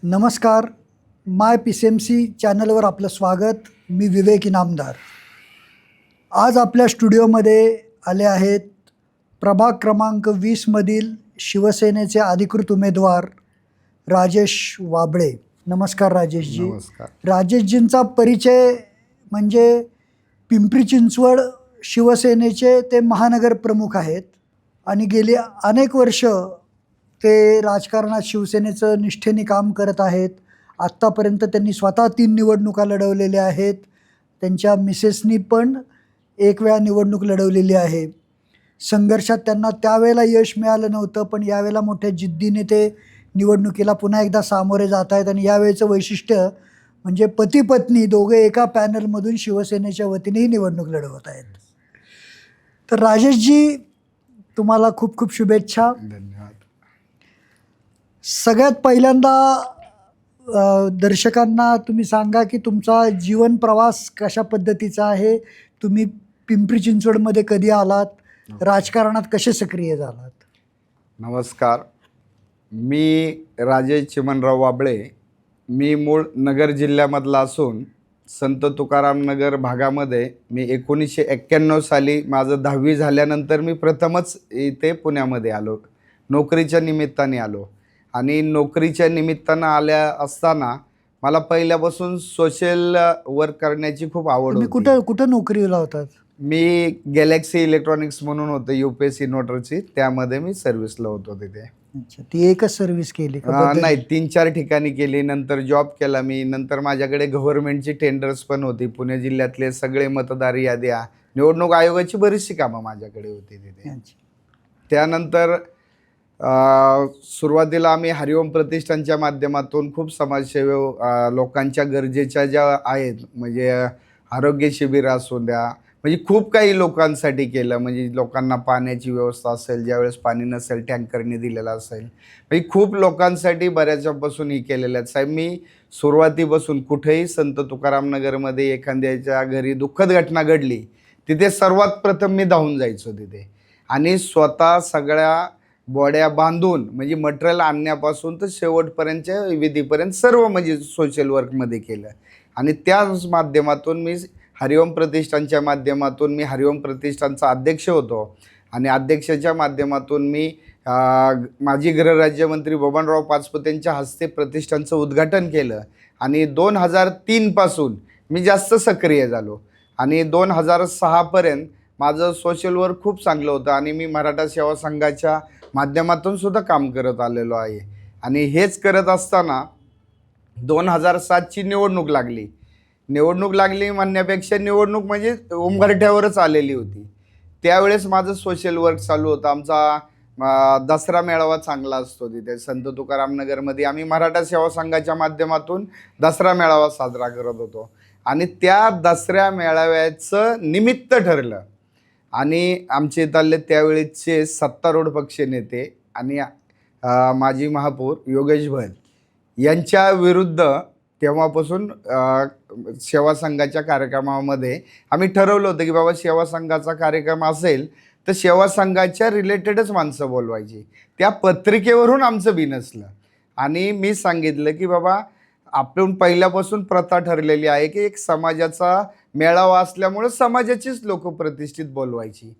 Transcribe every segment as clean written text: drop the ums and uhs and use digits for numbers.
नमस्कार. माय PCMC चॅनलवर आपलं स्वागत. मी विवेक इनामदार. आज आपल्या स्टुडिओमध्ये आले आहेत प्रभाग क्रमांक 20 मधील शिवसेनेचे अधिकृत उमेदवार राजेश वाबळे. नमस्कार राजेशजी. नमस्कार. राजेशजींचा परिचय म्हणजे पिंपरी चिंचवड शिवसेनेचे ते महानगर प्रमुख आहेत आणि गेली अनेक वर्ष ते राजकारणात शिवसेनेचं निष्ठेने काम करत आहेत. आत्तापर्यंत त्यांनी स्वतः 3 निवडणुका लढवलेल्या आहेत. त्यांच्या मिसेसनी पण एक वेळा निवडणूक लढवलेली आहे. संघर्षात त्यांना त्यावेळेला यश मिळालं नव्हतं, पण यावेळेला मोठ्या जिद्दीने ते निवडणुकीला पुन्हा एकदा सामोरे जात आहेत. आणि यावेळेचं वैशिष्ट्य म्हणजे पती पत्नी दोघे एका पॅनलमधून शिवसेनेच्या वतीनेही निवडणूक लढवत आहेत. तर राजेशजी, तुम्हाला खूप खूप शुभेच्छा. धन्यवाद. सगळ्यात पहिल्यांदा दर्शकांना तुम्ही सांगा की तुमचा जीवन प्रवास कशा पद्धतीचा आहे. तुम्ही पिंपरी चिंचवडमध्ये कधी आलात, राजकारणात कसे सक्रिय झालात? नमस्कार. मी राजेश चिमणराव वाबळे. मी मूळ नगर जिल्ह्यामधला असून संत तुकाराम नगर भागामध्ये मी 1991 साली माझं 10वी झाल्यानंतर मी प्रथमच इथे पुण्यामध्ये आलो. नोकरीच्या निमित्ताने आलो आणि नोकरीच्या निमित्तानं आल्या असताना मला पहिल्यापासून सोशल वर्क करण्याची खूप आवड तुम्ही होती. कुठं नोकरीला होतात? मी गॅलेक्सी इलेक्ट्रॉनिक्स म्हणून होतं UPS इन्व्हर्टरची, त्यामध्ये मी सर्व्हिसला होतो तिथे. अच्छा, ती एकच सर्व्हिस केली का? नाही, 3-4 ठिकाणी केली. नंतर जॉब केला मी. नंतर माझ्याकडे गव्हर्नमेंटची टेंडर्स पण होती. पुणे जिल्ह्यातले सगळे मतदार याद्या, निवडणूक आयोगाची बरीचशी कामं माझ्याकडे होती तिथे. त्यानंतर सुरुवातीला आम्ही हरिओम प्रतिष्ठानच्या माध्यमातून खूप समाजसेवा लोकांच्या गरजेच्या ज्या आहेत, म्हणजे आरोग्य शिबिर असू द्या, म्हणजे खूप काही लोकांसाठी केलं. म्हणजे लोकांना पाण्याची व्यवस्था असेल, ज्यावेळेस पाणी नसेल टँकरने दिलेलं असेल, म्हणजे खूप लोकांसाठी बऱ्याचपासून ही केलेलं आहे. साहेब, मी सुरुवातीपासून कुठेही संत तुकाराम नगरमध्ये एखाद्याच्या घरी दुःखद घटना घडली तिथे सर्वात प्रथम मी धावून जायचो तिथे आणि स्वतः सगळ्या बॉड्या बांधून, म्हणजे मटेरियल आणण्यापासून तर शेवटपर्यंतच्या विधीपर्यंत सर्व म्हणजे सोशल वर्कमध्ये केलं. आणि त्याच माध्यमातून मी हरिओम प्रतिष्ठानच्या माध्यमातून मी हरिओम प्रतिष्ठानचा अध्यक्ष होतो आणि अध्यक्षाच्या माध्यमातून मी माजी गृहराज्यमंत्री बबनराव पाचपुतेंच्या हस्ते प्रतिष्ठानचं उद्घाटन केलं आणि 2003 पासून मी जास्त सक्रिय झालो आणि 2006पर्यंत माझं सोशल वर्क खूप चांगलं होतं आणि मी मराठा सेवा संघाच्या माध्यमातून सुद्धा काम करत आलेलो आहे. आणि हेच करत असताना 2007ची निवडणूक लागली म्हणण्यापेक्षा निवडणूक म्हणजे उंबरठ्यावरच आलेली होती. त्यावेळेस माझं सोशल वर्क चालू होतं. आमचा दसरा मेळावा चांगला असतो तिथे संत तुकाराम नगरमध्ये. आम्ही मराठा सेवा संघाच्या माध्यमातून दसरा मेळावा साजरा करत होतो आणि त्या दसऱ्या मेळाव्याचं निमित्त ठरलं आणि आमचे इथले त्यावेळेचे सत्तारूढ पक्ष नेते आणि माजी महापौर योगेश भल यांच्या विरुद्ध तेव्हापासून सेवा संघाच्या कार्यक्रमामध्ये आम्ही ठरवलं होतं की बाबा सेवा संघाचा कार्यक्रम असेल तर सेवा संघाच्या रिलेटेडच माणसं बोलवायची. त्या पत्रिकेवरून आमचं बिनसलं आणि मी सांगितलं की बाबा आपण पहिल्यापासून प्रथा ठरलेली आहे की एक समाजाचा मेळावा असल्यामुळे समाजाचीच लोक प्रतिष्ठित बोलवायची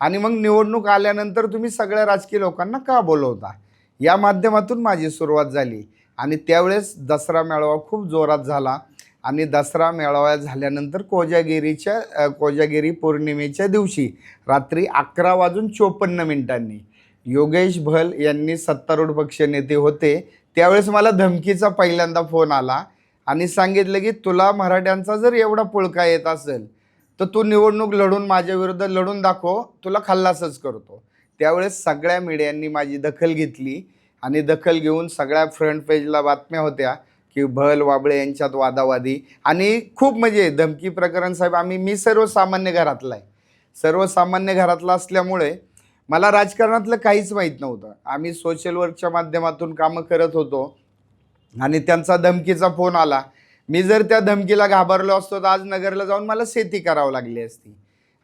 आणि मग निवडणूक आल्यानंतर तुम्ही सगळ्या राजकीय लोकांना का बोलवता, या माध्यमातून माझी सुरुवात झाली. आणि त्यावेळेस दसरा मेळावा खूप जोरात झाला आणि दसरा मेळावा झाल्यानंतर कोजागिरी पौर्णिमेच्या दिवशी रात्री 11:54 योगेश भल यांनी, सत्तारूढ पक्ष नेते होते त्यावेळेस, मला धमकीचा पहिल्यांदा फोन आला आणि सांगितलं की तुला मराठ्यांचा जर एवढा पुळका येत असेल तर तू निवडणूक लढून माझ्या विरुद्ध लढून दाखव, तुला खल्लासच करतो. त्यावेळेस सगळ्या मीडियांनी माझी दखल घेतली आणि दखल घेऊन सगळ्या फ्रंट पेजला बातम्या होत्या की भल वाबळे यांच्यात वादावादी आणि खूप म्हणजे धमकी प्रकरण. साहेब, मी सर्वसामान्य घरातला असल्यामुळे मला राजकारणातलं काहीच माहीत नव्हतं. आम्ही सोशल वर्कच्या माध्यमातून कामं करत होतो आणि त्यांचा धमकीचा फोन आला. मी जर त्या धमकीला घाबरलो असतो तर आज नगरला जाऊन मला शेती करावं लागली असती.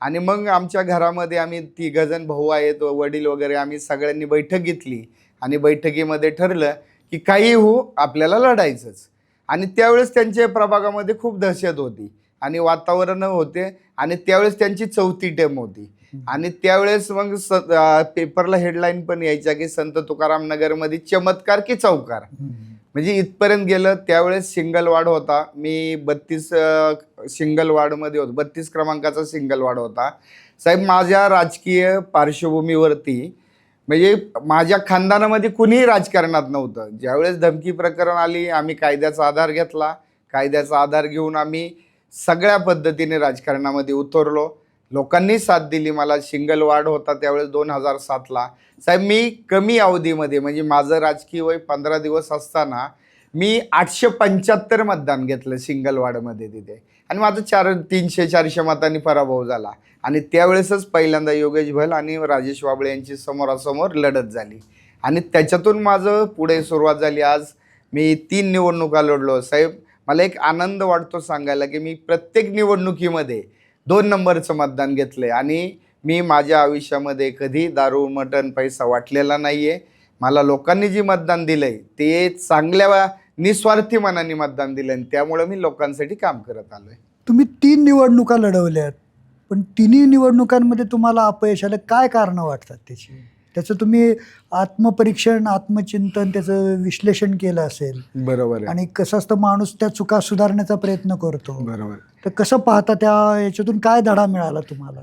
आणि मग आमच्या घरामध्ये आम्ही 3 जण भाऊ आहेत, वडील वगैरे, आम्ही सगळ्यांनी बैठक घेतली आणि बैठकीमध्ये ठरलं की काही हो आपल्याला लढायचंच. आणि त्यावेळेस त्यांच्या प्रभागामध्ये खूप दहशत होती आणि वातावरण होते आणि त्यावेळेस त्यांची 4थी टर्म होती. आणि त्यावेळेस मग पेपरला हेडलाईन पण यायच्या की संत तुकाराम नगरमध्ये चमत्कार की चौकार, म्हणजे इथपर्यंत गेलं. त्यावेळेस सिंगल वार्ड होता. मी 32 सिंगल वार्डमध्ये होतो, 32 क्रमांकाचा सिंगल वार्ड होता. साहेब माझ्या राजकीय पार्श्वभूमीवरती म्हणजे माझ्या खानदानामध्ये कुणीही राजकारणात नव्हतं. ज्यावेळेस धमकी प्रकरण आली आम्ही कायद्याचा आधार घेतला. कायद्याचा आधार घेऊन आम्ही सगळ्या पद्धतीने राजकारणामध्ये उतरलो. लोकांनी साथ दिली मला. सिंगल वार्ड होता त्यावेळेस 2007ला. साहेब मी कमी अवधीमध्ये म्हणजे माझं राजकीय वय 15 दिवस असताना मी 875 मतदान घेतलं सिंगल वार्डमध्ये तिथे. आणि माझं 300-400 मतांनी पराभव झाला. आणि त्यावेळेसच पहिल्यांदा योगेश भल आणि राजेश वाबळे यांची समोरासमोर लढत झाली आणि त्याच्यातून माझं पुढे सुरुवात झाली. आज मी 3 निवडणुका लढलो. साहेब मला एक आनंद वाटतो सांगायला की मी प्रत्येक निवडणुकीमध्ये 2 नंबरचं मतदान घेतलंय आणि मी माझ्या आयुष्यामध्ये कधी दारू मटण पैसा वाटलेला नाहीये. मला लोकांनी जी मतदान दिलंय ते चांगल्या निस्वार्थी मनाने मतदान दिलं आणि त्यामुळे मी लोकांसाठी काम करत आलोय. तुम्ही 3 निवडणुका लढवल्यात, पण तिन्ही निवडणुकांमध्ये तुम्हाला अपयश आलं. काय कारण वाटतात त्याची? त्याचं तुम्ही आत्मपरीक्षण, आत्मचिंतन, त्याचं विश्लेषण केलं असेल. बरोबर आहे. आणि कसं असतं माणूस त्या चुका सुधारण्याचा प्रयत्न करतो. बरोबर. तर कसं पाहता त्या याच्यातून काय धडा मिळाला तुम्हाला?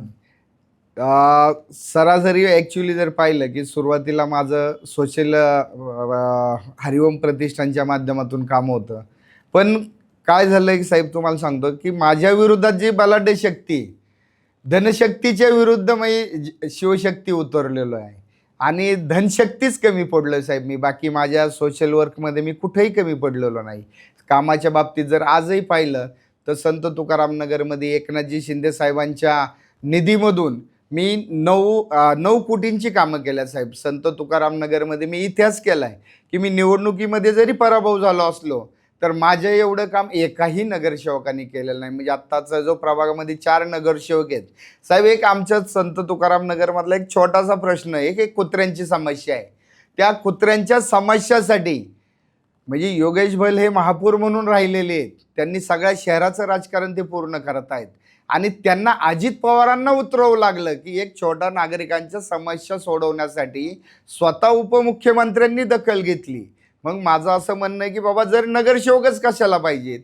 सरासरी ॲक्च्युली जर पाहिलं की सुरुवातीला माझं सोशल हरिओम प्रतिष्ठानच्या माध्यमातून काम होतं. पण काय झालं की साहेब तुम्हाला सांगतो की माझ्या विरोधात जी बलाढ्य शक्ती, धनशक्तीच्या विरुद्ध मी शिवशक्ती उतरलेलो आहे आणि धनशक्तीच कमी पडलो साहेब. मी बाकी माझ्या सोशल वर्कमध्ये मी कुठेही कमी पडलेलो नाही. कामाच्या बाबतीत जर आजही पाहिलं तर संत तुकाराम नगरमध्ये एकनाथजी शिंदे साहेबांच्या निधीमधून मी 9 कोटींची कामं केल्या साहेब. संत तुकाराम नगरमध्ये मी इतिहास केला आहे की मी निवडणुकीमध्ये जरी पराभव झालो असलो तर माझं एवढं काम एकाही नगरसेवकांनी केलेलं नाही. म्हणजे आत्ताचा जो प्रभागामध्ये 4 नगरसेवक आहेत साहेब. एक आमच्या संत तुकाराम नगरमधला एक छोटासा प्रश्न आहे, एक कुत्र्यांची समस्या आहे. त्या कुत्र्यांच्या समस्यासाठी म्हणजे योगेश भल हे महापौर म्हणून राहिलेले आहेत. त्यांनी सगळ्या शहराचं राजकारण ते पूर्ण करत आहेत आणि त्यांना अजित पवारांना उतरवू लागलं की एक छोटा नागरिकांच्या समस्या सोडवण्यासाठी स्वतः उपमुख्यमंत्र्यांनी दखल घेतली. मग माझं असं म्हणणं आहे की बाबा जर नगरसेवकच कशाला पाहिजेत?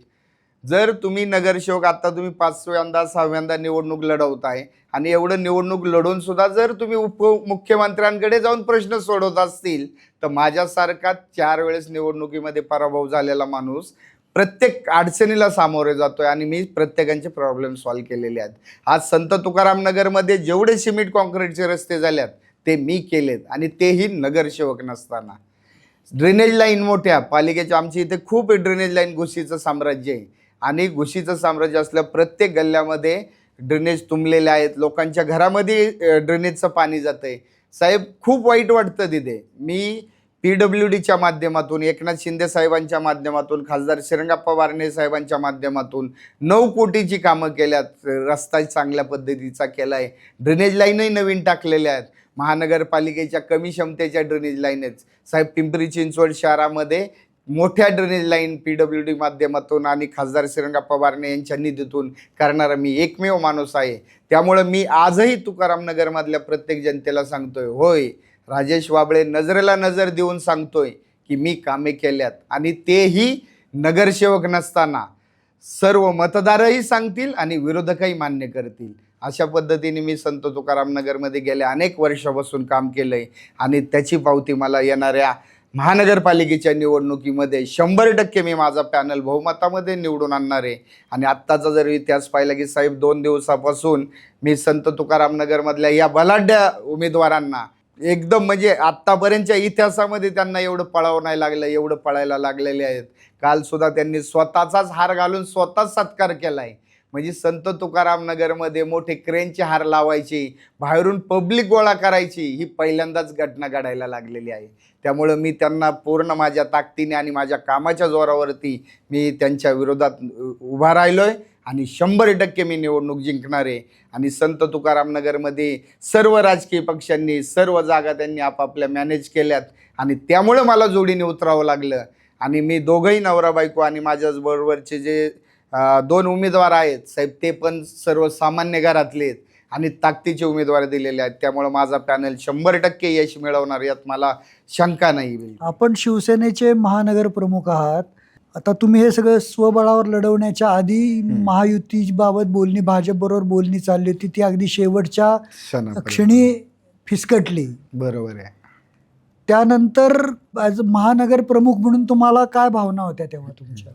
जर तुम्ही नगरसेवक आता तुम्ही 5व्यांदा 6व्यांदा निवडणूक लढवताय आणि एवढं निवडणूक लढून सुद्धा जर तुम्ही उपमुख्यमंत्र्यांकडे जाऊन प्रश्न सोडवत असतील तर माझ्यासारखा 4 वेळेस निवडणुकीमध्ये पराभव झालेला माणूस प्रत्येक अडचणीला सामोरे जातोय आणि मी प्रत्येकांचे प्रॉब्लेम सॉल्व्ह केलेले आहेत. आज संत तुकाराम नगरमध्ये जेवढे सिमेंट कॉन्क्रीटचे रस्ते झाल्यात ते मी केलेत आणि तेही नगरसेवक नसताना. ड्रेनेज लाईन मोठ्या पालिकेच्या आमच्या इथे खूप ड्रेनेज लाईन घुशीचं साम्राज्य आहे आणि घुशीचं साम्राज्य असल्या प्रत्येक गल्ल्यामध्ये ड्रेनेज तुंबलेले आहेत. लोकांच्या घरामध्ये ड्रेनेजचं पाणी जातंय साहेब. खूप वाईट वाटतं तिथे. मी PWDच्या माध्यमातून, एकनाथ शिंदे साहेबांच्या माध्यमातून, खासदार श्रीरंगाप्पा बारणे साहेबांच्या माध्यमातून 9 कोटीची कामं केल्यात. रस्ता चांगल्या पद्धतीचा केला आहे. ड्रेनेज लाईनही नवीन टाकलेल्या आहेत. महानगरपालिकेच्या कमी क्षमतेच्या ड्रेनेज लाईन आहेत साहेब. पिंपरी चिंचवड शहरामध्ये मोठ्या ड्रेनेज लाईन PWD माध्यमातून आणि खासदार श्रीरंगाप्पा बारणे यांच्या निधीतून करणारा मी एकमेव माणूस आहे. त्यामुळं मी आजही तुकाराम नगरमधल्या प्रत्येक जनतेला सांगतोय, होय राजेश वाबळे नजरेला नजर देऊन सांगतोय की मी कामे केल्यात आणि तेही नगरसेवक नसताना सर्व मतदारही सांगतील आणि विरोधकही मान्य करतील. अशा पद्धतीने मी संत तुकाराम नगरमध्ये गेल्या अनेक वर्षापासून काम केलंय आणि त्याची पावती मला येणाऱ्या महानगरपालिकेच्या निवडणुकीमध्ये 100% मी माझा पॅनल बहुमतामध्ये निवडून आणणार आहे. आणि आत्ताचा जर इतिहास पाहिला की साहेब 2 दिवसापासून मी संत तुकाराम नगरमधल्या या बलाढ्य उमेदवारांना एकदम म्हणजे आत्तापर्यंतच्या इतिहासामध्ये त्यांना एवढं पळावं नाही लागलं, एवढं पळायला लागलेले आहेत. काल सुद्धा त्यांनी स्वतःचाच हार घालून स्वतःच सत्कार केलाय. म्हणजे संत तुकाराम नगरमध्ये मोठे क्रेनचे हार लावायची, बाहेरून पब्लिक गोळा करायची, ही पहिल्यांदाच घटना घडायला लागलेली आहे. त्यामुळं मी त्यांना पूर्ण माझ्या ताकदीने आणि माझ्या कामाच्या जोरावरती मी त्यांच्या विरोधात उभा राहिलोय आणि 100% मी निवडणूक जिंकणार आहे. आणि संत तुकाराम नगरमध्ये सर्व राजकीय पक्षांनी सर्व जागा त्यांनी आपापल्या मॅनेज केल्यात आणि त्यामुळं मला जोडीने उतरावं लागलं. आणि मी दोघंही नवरा बायको आणि माझ्याच बरोबरचे जे 2 उमेदवार आहेत साहेब, ते पण सर्वसामान्य घरातले आहेत आणि ताकदीचे उमेदवार दिलेले आहेत. त्यामुळे माझा पॅनल 100% यश मिळवणार यात मला शंका नाही. आपण शिवसेनेचे महानगर प्रमुख आहात. आता तुम्ही हे सगळं स्वबळावर लढवण्याच्या आधी महायुतीबाबत बोलणी, भाजपबरोबर बोलणी चालली होती, ती अगदी शेवटच्या क्षणी फिसकटली. बरोबर आहे. त्यानंतर महानगर प्रमुख म्हणून तुम्हाला काय भावना होत्या तेव्हा तुमच्या?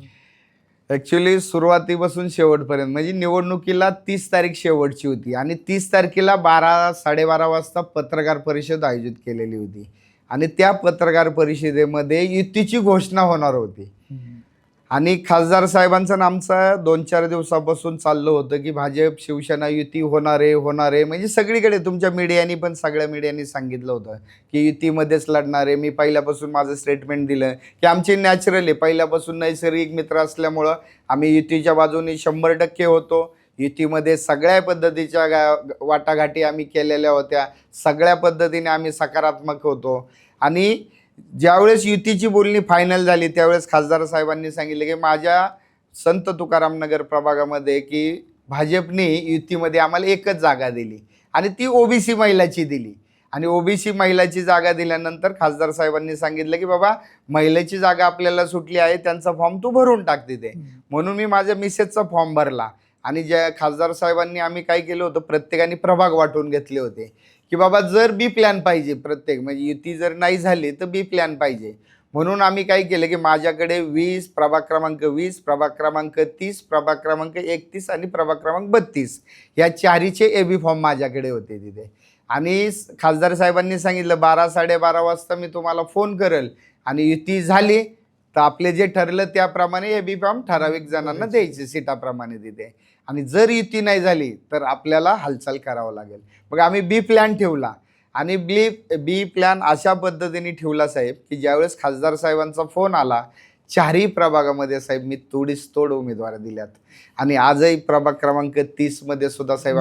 ॲक्च्युली सुरुवातीपासून शेवटपर्यंत म्हणजे निवडणुकीला 30 तारीख शेवटची होती आणि 30 तारखेला 12-12:30 वाजता पत्रकार परिषद आयोजित केलेली होती आणि त्या पत्रकार परिषदेमध्ये युतीची घोषणा होणार होती. आणि खासदार साहेबांचं आणि आमचं 2-4 दिवसापासून चाललं होतं की भाजप शिवसेना युती होणार आहे. म्हणजे सगळीकडे तुमच्या मीडियानी पण सगळ्या मीडियानी सांगितलं होतं की युतीमध्येच लढणार आहे. मी पहिल्यापासून माझं स्टेटमेंट दिलं की आमचे नॅचरल आहे, पहिल्यापासून नैसर्गिक मित्र असल्यामुळं आम्ही युतीच्या बाजूने 100% होतो. युतीमध्ये सगळ्या पद्धतीच्या वाटाघाटी आम्ही केलेल्या होत्या, सगळ्या पद्धतीने आम्ही सकारात्मक होतो. आणि ज्यावेळेस युतीची बोलणी फायनल झाली त्यावेळेस खासदार साहेबांनी सांगितले की माझ्या संत तुकाराम नगर प्रभागामध्ये की भाजपने युतीमध्ये आम्हाला एकच जागा दिली आणि ती ओबीसी महिलाची दिली. आणि ओबीसी महिलाची जागा दिल्यानंतर खासदार साहेबांनी सांगितलं की बाबा महिलेची जागा आपल्याला सुटली आहे, त्यांचा फॉर्म तू भरून टाक तिथे. म्हणून मी माझ्या मिसेसचा फॉर्म भरला. आणि ज्या खासदार साहेबांनी आम्ही काय केलं होतं, प्रत्येकाने प्रभाग वाटून घेतले होते की बाबा जर बी प्लॅन पाहिजे, प्रत्येक म्हणजे युती जर नाही झाली तर बी प्लॅन पाहिजे. म्हणून आम्ही काय केलं की माझ्याकडे 20, प्रभाग क्रमांक 20, प्रभाग क्रमांक 30, प्रभाग क्रमांक 31 आणि प्रभाग क्रमांक 32 या 4चे एबी फॉर्म माझ्याकडे होते तिथे. आणि खासदार साहेबांनी सांगितलं 12-12:30 वाजता मी तुम्हाला फोन करेल आणि युती झाली तर आपले जे ठरलं त्याप्रमाणे एबी फॉर्म ठराविक जणांना द्यायचे सीटाप्रमाणे तिथे. आणि जर युती नाही झाली तर आपल्याला हालचाल करावं लागेल. मग आम्ही बी प्लॅन ठेवला आणि बी प्लॅन अशा पद्धतीने ठेवला साहेब की ज्यावेळेस खासदार साहेबांचा फोन आला 4ही प्रभागामध्ये साहेब मी तोडीस तोड उमेदवार दिल्यात. आणि आजही प्रभाग क्रमांक 30 मध्ये सुद्धा साहेब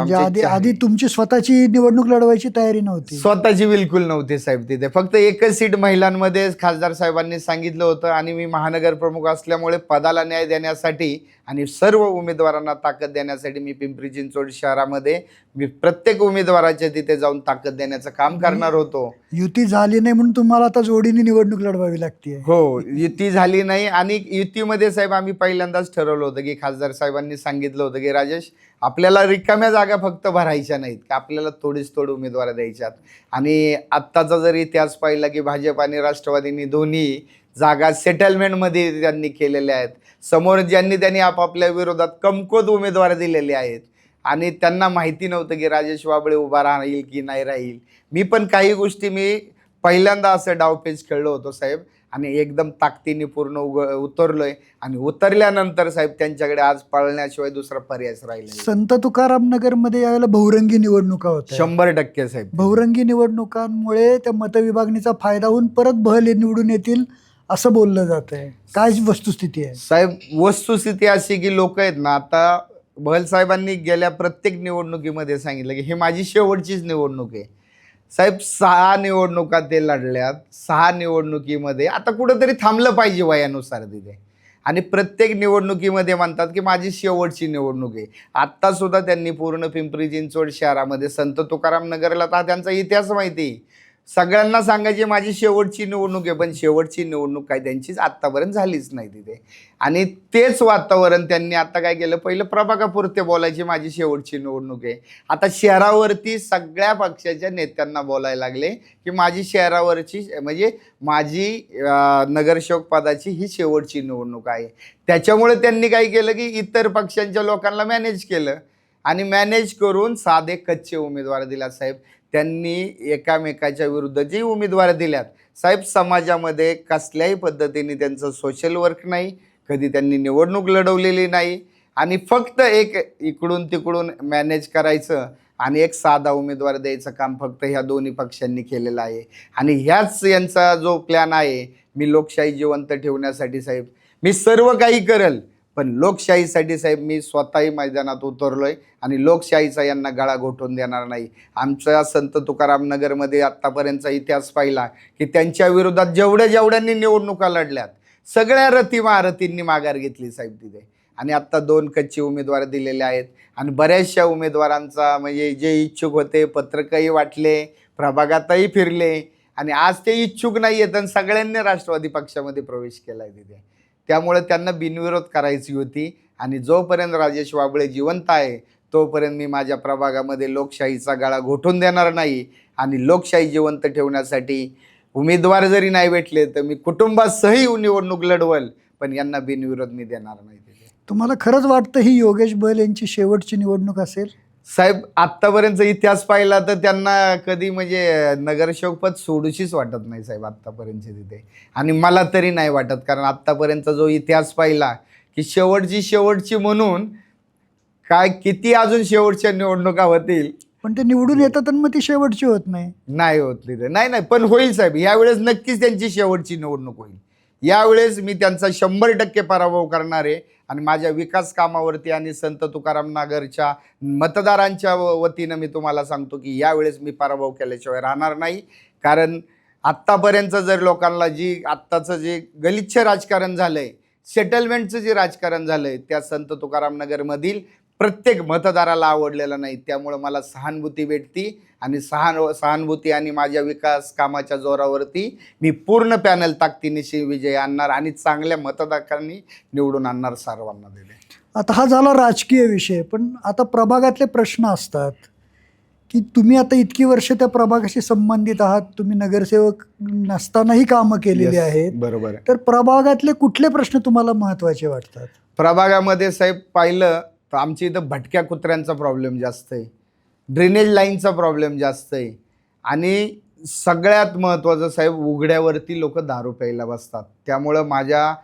आधी तुमची स्वतःची निवडणूक लढवायची तयारी नव्हती? स्वतःची बिलकुल नव्हती साहेब. तिथे फक्त एकच सीट महिलांमध्ये खासदार साहेबांनी सांगितलं होतं. आणि मी महानगर प्रमुख असल्यामुळे पदाला न्याय देण्यासाठी आणि सर्व उमेदवारांना ताकद देण्यासाठी मी पिंपरी चिंचवड शहरामध्ये मी प्रत्येक उमेदवाराच्या तिथे जाऊन ताकद देण्याचं काम करणार होतो. युती झाली नाही म्हणून तुम्हाला आता जोडीने निवडणूक लढवावी लागते? हो, युती झाली नाही. आणि युतीमध्ये साहेब आम्ही पहिल्यांदाच ठरवलं होतं की खासदार साहेबांनी सांगितलं होतं की राजेश आपल्याला रिकाम्या जागा फक्त भरायच्या नाहीत, का आपल्याला थोडीच थोड उमेदवार द्यायच्यात. आणि आत्ताचा जर इतिहास पाहिला की भाजप आणि राष्ट्रवादींनी दोन्ही जागा सेटलमेंटमध्ये त्यांनी केलेल्या आहेत. समोर त्यांनी आपापल्या विरोधात कमकुवत उमेदवार दिलेले आहेत आणि त्यांना माहिती नव्हतं की राजेश वाबळे उभा राहील की नाही राहील. मी पण काही गोष्टी मी पहिल्यांदा असं डावपेच खेळलो होतो साहेब आणि एकदम ताकदीने पूर्ण उतरलोय. आणि उतरल्यानंतर साहेब त्यांच्याकडे आज पळण्याशिवाय दुसरा पर्यायच राहिला. संत तुकाराम नगर मध्ये यावेळेला बहुरंगी निवडणुका होत्या? 100% साहेब. बहुरंगी निवडणुकांमुळे त्या मतविभागणीचा फायदा होऊन परत बहल निवडून येतील असं बोललं जात आहे. काय वस्तुस्थिती आहे साहेब? वस्तुस्थिती अशी की लोक आहेत ना, आता बहल साहेबांनी गेल्या प्रत्येक निवडणुकीमध्ये सांगितलं की ही माझी शेवटचीच निवडणूक आहे. साहेब 6 निवडणुका ते लढल्यात. 6 निवडणुकीमध्ये आता कुठंतरी थांबलं पाहिजे वयानुसार तिथे. आणि प्रत्येक निवडणुकीमध्ये म्हणतात की माझी शेवटची निवडणूक आहे. आत्ता सुद्धा त्यांनी पूर्ण पिंपरी चिंचवड शहरामध्ये संत तुकाराम नगरला तर त्यांचा इतिहास माहिती, सगळ्यांना सांगायची माझी शेवटची निवडणूक आहे, पण शेवटची निवडणूक काय त्यांचीच आत्तापर्यंत झालीच नाही तिथे. आणि तेच वातावरण त्यांनी आता काय केलं, पहिलं प्रभागापुरते बोलायची माझी शेवटची निवडणूक आहे. आता शहरावरती सगळ्या पक्षाच्या नेत्यांना बोलायला लागले की माझी शहरावरची म्हणजे माझी नगरसेवक पदाची ही शेवटची निवडणूक आहे. त्याच्यामुळे त्यांनी काय केलं की इतर पक्षांच्या लोकांना मॅनेज केलं आणि मॅनेज करून साधे कच्चे उमेदवार दिला साहेब. त्यांनी एकामेकाच्या विरुद्ध जी उमेदवार दिल्यात साहेब, समाजामध्ये कसल्याही पद्धतीने त्यांचं सोशल वर्क नाही, कधी त्यांनी निवडणूक लढवलेली नाही आणि फक्त एक इकडून तिकडून मॅनेज करायचं आणि एक साधा उमेदवार द्यायचं काम फक्त ह्या दोन्ही पक्षांनी केलेलं आहे. आणि ह्याच यांचा जो प्लॅन आहे, मी लोकशाही जिवंत ठेवण्यासाठी साहेब मी सर्व काही करेल, पण लोकशाहीसाठी साहेब मी स्वतःही मैदानात उतरलोय आणि लोकशाहीचा यांना गळा घोटून देणार नाही. आमचा संत तुकाराम नगरमध्ये आत्तापर्यंतचा इतिहास पाहिला की त्यांच्या विरोधात जेवढ्यांनी निवडणुका लढल्यात सगळ्या रती महारथींनी माघार घेतली साहेब तिथे. आणि आत्ता 2 कच्चे उमेदवार दिलेले आहेत आणि बऱ्याचशा उमेदवारांचा म्हणजे जे इच्छुक होते पत्रकही वाटले, प्रभागातही फिरले आणि आज ते इच्छुक नाही आहेत आणि सगळ्यांनी राष्ट्रवादी पक्षामध्ये प्रवेश केला आहे तिथे. त्यामुळे त्यांना बिनविरोध करायची होती आणि जोपर्यंत राजेश वाबळे जिवंत आहे तोपर्यंत मी माझ्या प्रभागामध्ये लोकशाहीचा गळा घोटून देणार नाही. आणि लोकशाही जिवंत ठेवण्यासाठी उमेदवार जरी नाही भेटले तर मी कुटुंबासही निवडणूक लढवल, पण यांना बिनविरोध मी देणार नाही तिथे. तुम्हाला खरंच वाटतं ही योगेश बैल यांची शेवटची निवडणूक असेल? साहेब आत्तापर्यंत इतिहास पाहिला तर त्यांना कधी म्हणजे नगरसेवक पद सोडूशीच वाटत नाही साहेब आत्तापर्यंत तिथे. आणि मला तरी नाही वाटत, कारण आत्तापर्यंत जो इतिहास पाहिला की शेवटची म्हणून काय किती अजून शेवटच्या निवडणुका होतील, पण ते निवडून येतात आणि मग ती शेवटची होत नाही होत तिथे. नाही पण होईल साहेब, यावेळेस नक्कीच त्यांची शेवटची निवडणूक होईल. यावेळेस मी त्यांचा 100% पराभव करणार आहे आणि माझ्या विकास कामावरती आणि संत तुकाराम नगरच्या मतदारांच्या वतीनं मी तुम्हाला सांगतो की यावेळेस मी पराभव केल्याशिवाय राहणार नाही. कारण आत्तापर्यंत जर लोकांना आत्ताचं जे गलिच्छ राजकारण झालंय, सेटलमेंटचं जे राजकारण झालंय, त्या संत तुकाराम नगरमधील प्रत्येक मतदाराला आवडलेलं नाही. त्यामुळं मला सहानुभूती भेटती आणि सहानुभूती आणि माझ्या विकास कामाच्या जोरावरती मी पूर्ण पॅनल ताकदीनिशी विजय आणणार आणि चांगल्या मतदारांनी निवडून आणणार सर्वांना दिले. आता हा झाला राजकीय विषय, पण आता प्रभागातले प्रश्न असतात की तुम्ही आता इतकी वर्ष त्या प्रभागाशी संबंधित आहात, तुम्ही नगरसेवक नसतानाही कामं केलेली आहेत. बरोबर. तर प्रभागातले कुठले प्रश्न तुम्हाला महत्त्वाचे वाटतात? प्रभागामध्ये साहेब पाहिलं तर आमच्या इथं भटक्या कुत्र्यांचा प्रॉब्लेम जास्त आहे, ड्रेनेज लाईनचा प्रॉब्लेम जास्त आहे आणि सगळ्यात महत्त्वाचं साहेब उघड्यावरती लोक दारू प्यायला बसतात. त्यामुळं माझ्या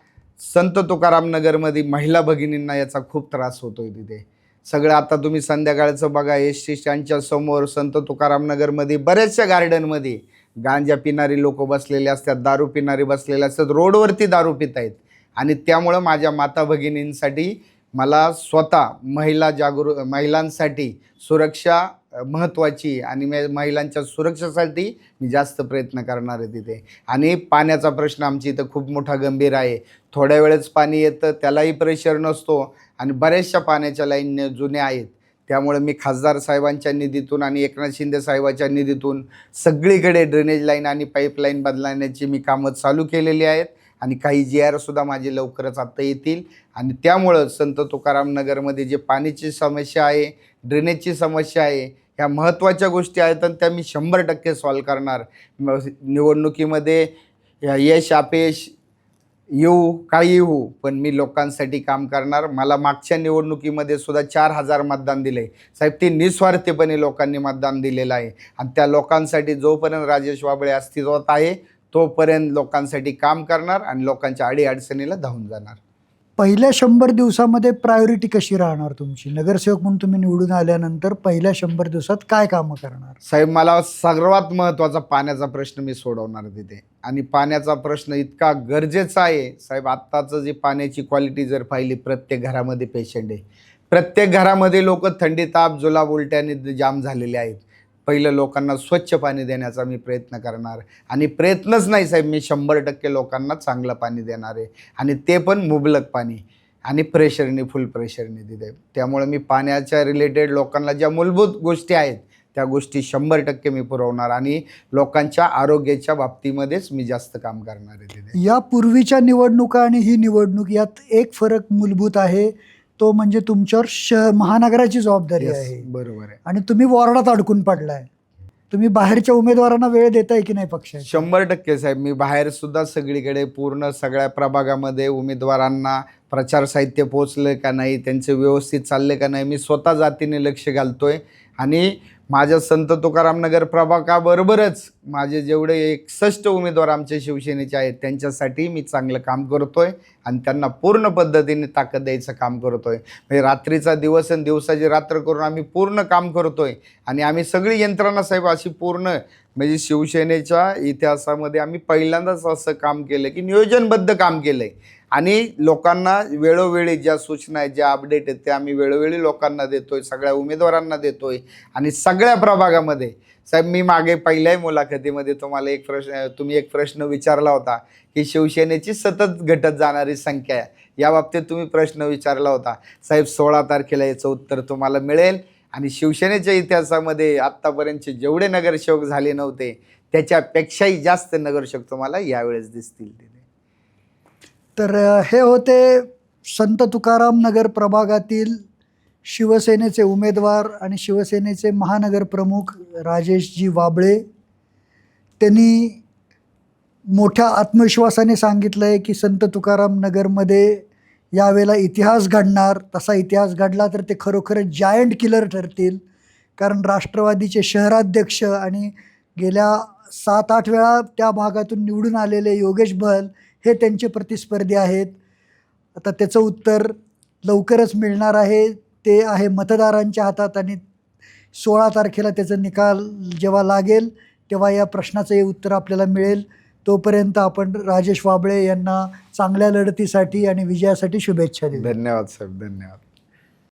संत तुकाराम नगरमध्ये महिला भगिनींना याचा खूप त्रास होतोय तिथे. सगळं आता तुम्ही संध्याकाळचं बघा, एस टी स्टँडच्या समोर संत तुकाराम नगरमध्ये बऱ्याचशा गार्डनमध्ये गांजा पिणारी लोक बसलेले असतात, दारू पिणारी बसलेले असतात, रोडवरती दारू पित आहेत. आणि त्यामुळं माझ्या माता भगिनींसाठी मला स्वतः महिलांसाठी सुरक्षा महत्त्वाची आणि महिलांच्या सुरक्षेसाठी मी जास्त प्रयत्न करणार आहे तिथे. आणि पाण्याचा प्रश्न आमच्या इथं खूप मोठा गंभीर आहे. थोड्या वेळेस पाणी येतं, त्यालाही प्रेशर नसतो आणि बऱ्याचशा पाण्याच्या लाईन जुन्या आहेत. त्यामुळे मी खासदार साहेबांच्या निधीतून आणि एकनाथ शिंदे साहेबांच्या निधीतून सगळीकडे ड्रेनेज लाईन आणि पाईपलाईन बदलण्याची मी कामं चालू केलेली आहेत आणि काही GR सुद्धा माझे लवकरच आता येतील. आणि त्यामुळं संत तुकाराम नगरमध्ये जे पाण्याची समस्या आहे, ड्रेनेजची समस्या आहे, ह्या महत्त्वाच्या गोष्टी आहेत आणि त्या मी 100% सॉल्व करणार. निवडणुकीमध्ये यश अपयश येऊ काही येऊ, पण मी लोकांसाठी काम करणार. मला मागच्या निवडणुकीमध्ये सुद्धा 4000 मतदान दिले साहेब, ते निस्वार्थीपणे लोकांनी मतदान दिलेलं आहे आणि त्या लोकांसाठी जोपर्यंत राजेश वाबळे अस्तित्वात आहे तोपर्यंत लोकांसाठी काम करणार आणि लोकांच्या अडीअडचणीला धावून जाणार. पहिल्या 100 दिवसामध्ये प्रायोरिटी कशी राहणार तुमची? नगरसेवक म्हणून तुम्ही निवडून आल्यानंतर पहिल्या 100 दिवसात काय कामं करणार? साहेब मला सर्वात महत्त्वाचा पाण्याचा प्रश्न मी सोडवणार तिथे. आणि पाण्याचा प्रश्न इतका गरजेचा आहे साहेब. आत्ताचं जे पाण्याची क्वालिटी जर पाहिली, प्रत्येक घरामध्ये पेशंट आहे, प्रत्येक घरामध्ये लोक थंडी ताप जुलाब उलट्याने जाम झालेले आहेत. पहिलं लोकांना स्वच्छ पाणी देण्याचा मी प्रयत्न करणार आणि प्रयत्नच नाही साहेब, मी 100% लोकांना चांगलं पाणी देणार आहे आणि ते पण मुबलक पाणी आणि प्रेशरने, फुल प्रेशरने तिथे. त्यामुळे मी पाण्याच्या रिलेटेड लोकांना ज्या मूलभूत गोष्टी आहेत त्या गोष्टी 100% मी पुरवणार आणि लोकांच्या आरोग्याच्या बाबतीमध्येच मी जास्त काम करणार आहे तिथे. या पूर्वीच्या निवडणुका आणि ही निवडणूक यात एक फरक मूलभूत आहे, तो म्हणजे तुमच्यावर महानगराची जबाबदारी आहे. बरोबर आहे. आणि तुम्ही वॉर्डात अडकून पडलाय. तुम्ही बाहेरच्या उमेदवारांना वेळ देताय की नाही पक्षात? 100% साहेब. मी बाहेर सुद्धा सगळीकडे पूर्ण सगळ्या प्रभागामध्ये उमेदवारांना प्रचार साहित्य पोहोचलं का नाही, त्यांचे व्यवस्थित चालले का नाही, मी स्वतः जातीने लक्ष घालतोय. आणि माझ्या संत तुकाराम नगर प्रभागाबरोबरच माझे जेवढे 61 उमेदवार आमचे शिवसेनेचे आहेत त्यांच्यासाठी मी चांगलं काम करतोय आणि त्यांना पूर्ण पद्धतीने ताकद द्यायचं काम करतोय. म्हणजे रात्रीचा दिवस आणि दिवसाची रात्र करून आम्ही पूर्ण काम करतोय आणि आम्ही सगळी यंत्रणा साहेब अशी पूर्ण म्हणजे शिवसेनेच्या इतिहासामध्ये आम्ही पहिल्यांदाच असं काम केलं की नियोजनबद्ध काम केलंय आणि लोकांना वेळोवेळी ज्या सूचना आहेत, ज्या अपडेट आहेत, त्या आम्ही वेळोवेळी लोकांना देतोय, सगळ्या उमेदवारांना देतोय. आणि सगळ्या प्रभागामध्ये साहेब, मी मागे पहिल्याही मुलाखतीमध्ये तुम्ही एक प्रश्न विचारला होता की शिवसेनेची सतत घटत जाणारी संख्या आहे, या बाबतीत तुम्ही प्रश्न विचारला होता साहेब. 16 तारखेला याचं उत्तर तुम्हाला मिळेल. आणि शिवसेनेच्या इतिहासामध्ये आत्तापर्यंतचे जेवढे नगरसेवक झाले नव्हते त्याच्यापेक्षाही जास्त नगरसेवक तुम्हाला यावेळेस दिसतील. तर हे होते संत तुकाराम नगर प्रभागातील शिवसेनेचे उमेदवार आणि शिवसेनेचे महानगर प्रमुख राजेशजी वाबळे. त्यांनी मोठ्या आत्मविश्वासाने सांगितलं आहे की संत तुकाराम नगरमध्ये यावेळेला इतिहास घडणार. तसा इतिहास घडला तर ते खरोखरच जायंट किलर ठरतील, कारण राष्ट्रवादीचे शहराध्यक्ष आणि गेल्या 7-8 वेळा त्या भागातून निवडून आलेले योगेश बहल हे त्यांचे प्रतिस्पर्धी आहेत. आता त्याचं उत्तर लवकरच मिळणार आहे. ते आहे मतदारांच्या हातात आणि 16 तारखेला त्याचा निकाल जेव्हा लागेल तेव्हा या प्रश्नाचं उत्तर आपल्याला मिळेल. तोपर्यंत आपण राजेश वाबळे यांना चांगल्या लढतीसाठी आणि विजयासाठी शुभेच्छा देऊ. धन्यवाद साहेब, धन्यवाद.